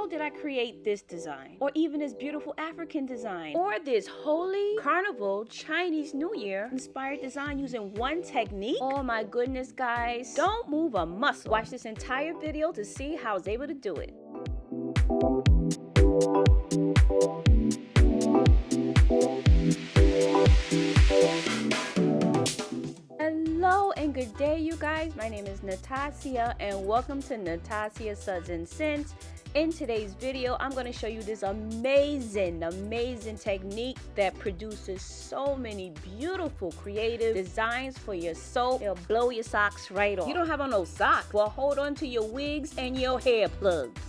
how did I create this design? Or even this beautiful African design? Or this Holi Carnival Chinese New Year inspired design using one technique? Oh my goodness, guys. Don't move a muscle. Watch this entire video to see how I was able to do it. Hello and good day, you guys. My name is Natasia and welcome to Natasia Suds and Scents. In today's video, I'm going to show you this amazing technique that produces so many beautiful creative designs for your soap. It'll blow your socks right off. You don't have on no socks? Well, hold on to your wigs and your hair plugs.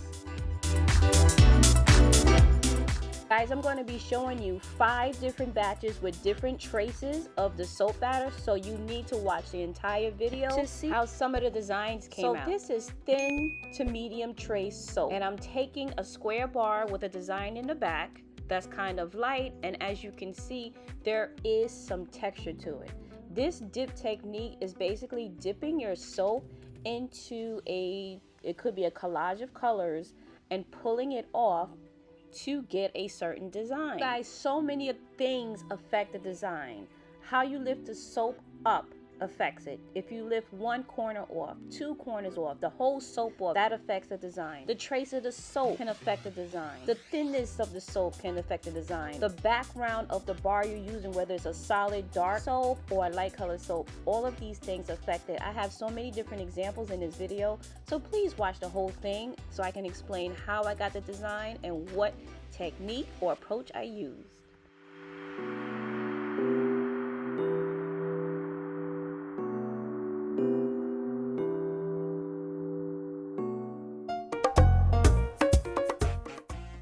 Guys, I'm going to be showing you 5 different batches with different traces of the soap batter, so you need to watch the entire video to see how some of the designs came out. So this is thin to medium trace soap, and I'm taking a square bar with a design in the back that's kind of light, and as you can see, there is some texture to it. This dip technique is basically dipping your soap into it could be a collage of colors, and pulling it off to get a certain design. Guys, so many things affect the design. How you lift the soap up affects it. If you lift one corner off, 2 corners off, the whole soap off, that affects the design. The trace of the soap can affect the design. The thinness of the soap can affect the design. The background of the bar you're using, whether it's a solid dark soap or a light colored soap, all of these things affect it. I have so many different examples in this video, so please watch the whole thing so I can explain how I got the design and what technique or approach I used.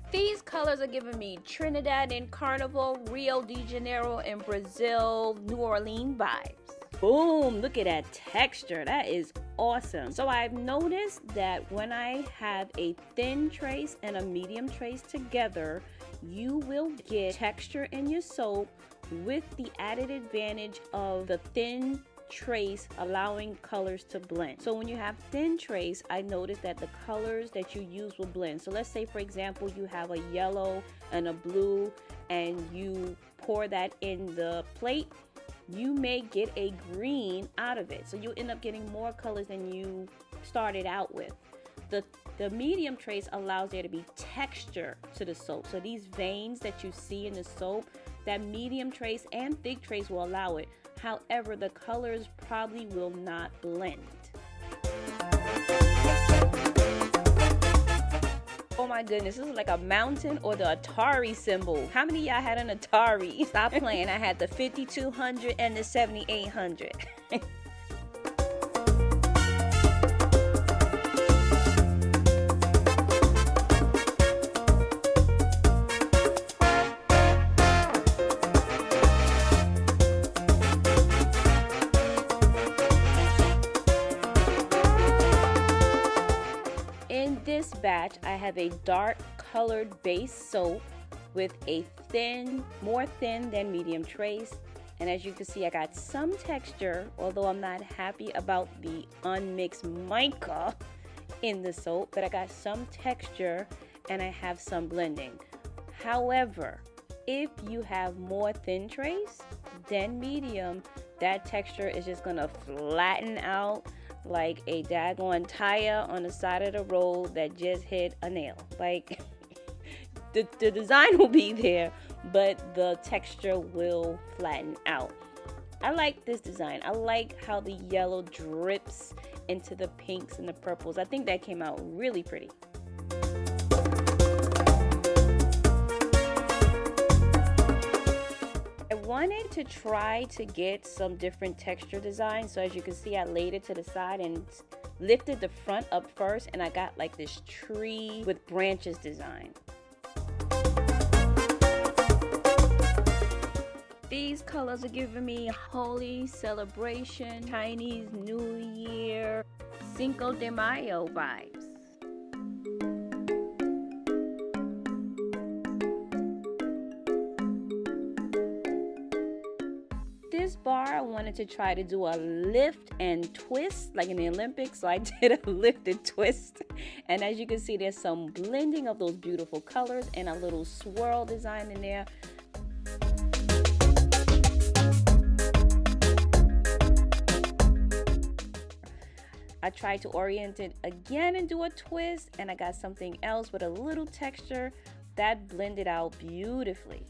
These colors are giving me Trinidad and Carnival, Rio de Janeiro and Brazil, New Orleans vibes. Boom, look at that texture. That is awesome. So I've noticed that when I have a thin trace and a medium trace together, you will get texture in your soap with the added advantage of the thin trace allowing colors to blend. So when you have thin trace, I noticed that the colors that you use will blend. So let's say, for example, you have a yellow and a blue and you pour that in the plate, you may get a green out of it. So you end up getting more colors than you started out with. The medium trace allows there to be texture to the soap. So these veins that you see in the soap, that medium trace and thick trace will allow it. However, the colors probably will not blend. Oh my goodness, this is like a mountain or the Atari symbol. How many of y'all had an Atari? Stop playing. I had the 5200 and the 7800. In this batch, I have a dark colored base soap with a more thin than medium trace. And as you can see, I got some texture, although I'm not happy about the unmixed mica in the soap, but I got some texture and I have some blending. However, if you have more thin trace than medium, that texture is just gonna flatten out like a daggone tire on the side of the road that just hit a nail. Like the design will be there, but the texture will flatten out. I like this design. I like how the yellow drips into the pinks and the purples. I think that came out really pretty. I wanted to try to get some different texture designs. So as you can see, I laid it to the side and lifted the front up first, and I got like this tree with branches design. These colors are giving me Holi celebration, Chinese New Year, Cinco de Mayo vibes. this bar, I wanted to try to do a lift and twist like in the Olympics, so I did a lift and twist. And as you can see, there's some blending of those beautiful colors and a little swirl design in there. I tried to orient it again and do a twist, and I got something else with a little texture that blended out beautifully.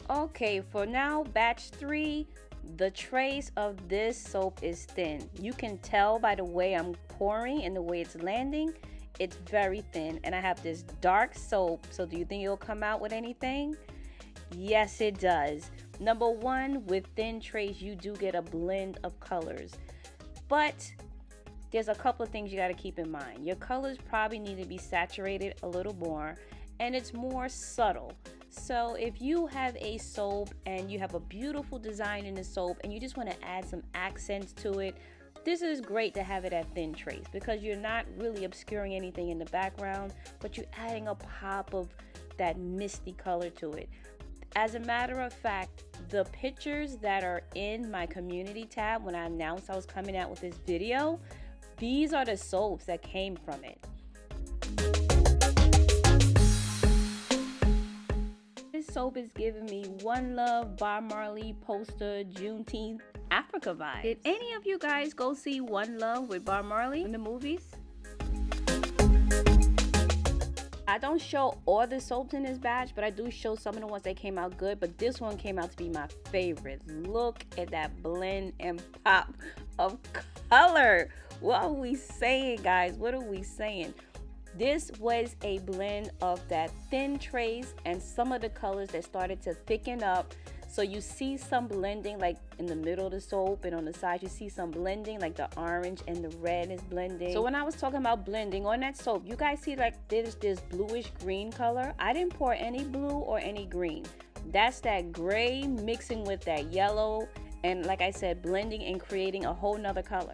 Okay, for now, batch 3, the trace of this soap is thin. You can tell by the way I'm pouring and the way it's landing. It's very thin, and I have this dark soap, so do you think it'll come out with anything? Yes, it does. Number 1, with thin trace, you do get a blend of colors. But there's a couple of things you got to keep in mind. Your colors probably need to be saturated a little more, and it's more subtle. So if you have a soap and you have a beautiful design in the soap and you just want to add some accents to it, this is great to have it at thin trace because you're not really obscuring anything in the background, but you're adding a pop of that misty color to it. As a matter of fact, the pictures that are in my community tab when I announced I was coming out with this video, these are the soaps that came from it. This soap is giving me One Love, Bob Marley poster, Juneteenth, Africa vibes. Did any of you guys go see One Love with Bob Marley in the movies? I don't show all the soaps in this batch, but I do show some of the ones that came out good, but this one came out to be my favorite. Look at that blend and pop of color. What are we saying, guys? What are we saying? This was a blend of that thin trace and some of the colors that started to thicken up. So you see some blending like in the middle of the soap, and on the side you see some blending like the orange and the red is blending. So when I was talking about blending on that soap, you guys see like there's this bluish green color. I didn't pour any blue or any green. That's that gray mixing with that yellow, and like I said, blending and creating a whole nother color.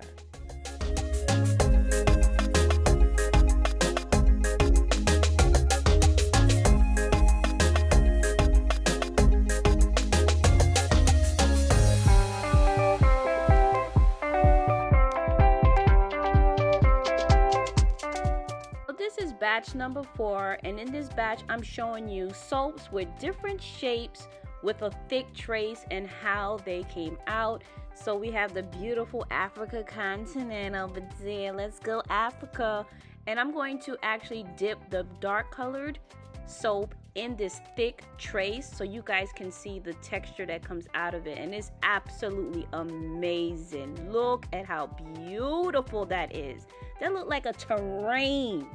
Batch number 4, and in this batch I'm showing you soaps with different shapes with a thick trace and how they came out. So we have the beautiful Africa continent over there. Let's go Africa. And I'm going to actually dip the dark colored soap in this thick trace so you guys can see the texture that comes out of it, and it's absolutely amazing. Look at how beautiful that is. That look like a terrain.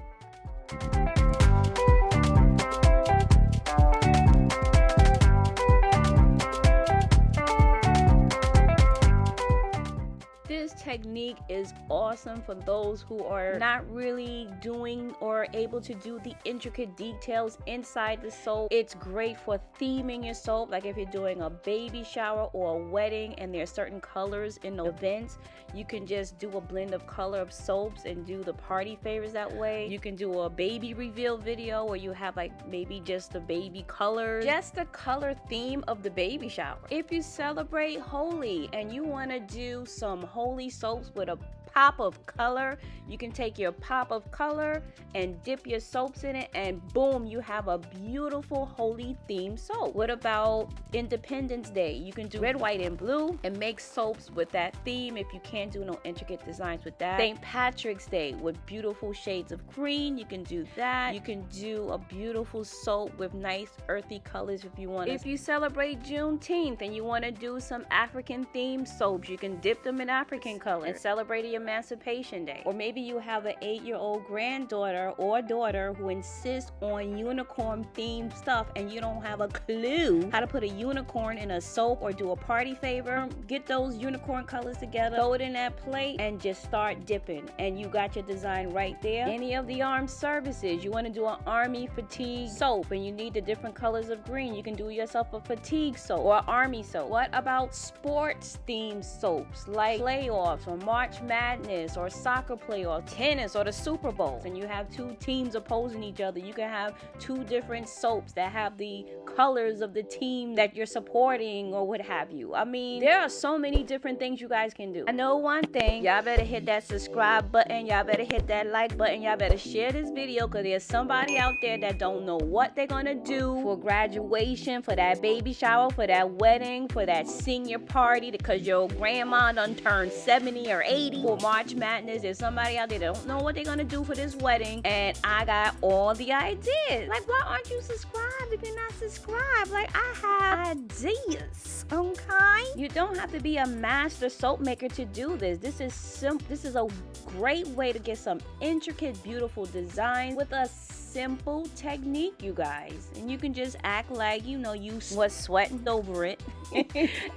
This technique is awesome for those who are not really doing or able to do the intricate details inside the soap. It's great for theming your soap, like if you're doing a baby shower or a wedding and there are certain colors in the events, you can just do a blend of color of soaps and do the party favors that way. You can do a baby reveal video where you have like maybe just the baby colors, just the color theme of the baby shower. If you celebrate Holi and you want to do some Holi soaps with a pop of color, you can take your pop of color and dip your soaps in it, and boom, you have a beautiful Holi themed soap. What about Independence Day? You can do red, white, and blue and make soaps with that theme if you can't do no intricate designs with that. St. Patrick's Day with beautiful shades of green, you can do that. You can do a beautiful soap with nice earthy colors if you want. If you celebrate Juneteenth and you want to do some African themed soaps, you can dip them in African colors and celebrate your Emancipation Day. Or maybe you have an 8-year-old granddaughter or daughter who insists on unicorn themed stuff and you don't have a clue how to put a unicorn in a soap or do a party favor. Get those unicorn colors together, throw it in that plate, and just start dipping, and you got your design right there. Any of the armed services, you want to do an army fatigue soap and you need the different colors of green, you can do yourself a fatigue soap or army soap. What about sports themed soaps like playoffs or March Madness Madness or soccer play or tennis or the Super Bowl, and you have two teams opposing each other, you can have two different soaps that have the colors of the team that you're supporting or what have you. I mean, there are so many different things you guys can do. I know one thing, y'all better hit that subscribe button, y'all better hit that like button, y'all better share this video, because there's somebody out there that don't know what they're gonna do for graduation, for that baby shower, for that wedding, for that senior party, because your grandma done turned 70 or 80, for March Madness. There's somebody out there that don't know what they're gonna do for this wedding, and I got all the ideas. Like, why aren't you subscribed if you're not subscribed? Like, I have ideas, okay? You don't have to be a master soap maker to do this. This is a great way to get some intricate, beautiful designs with a simple technique, you guys. And you can just act like, you know, you was sweating over it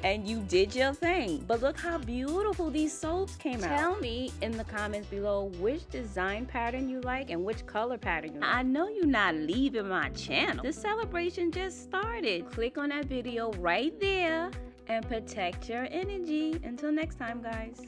and you did your thing. But look how beautiful these soaps came out. Tell me in the comments below which design pattern you like and which color pattern you like. I know you're not leaving my channel. The celebration just started. Click on that video right there and protect your energy. Until next time, guys.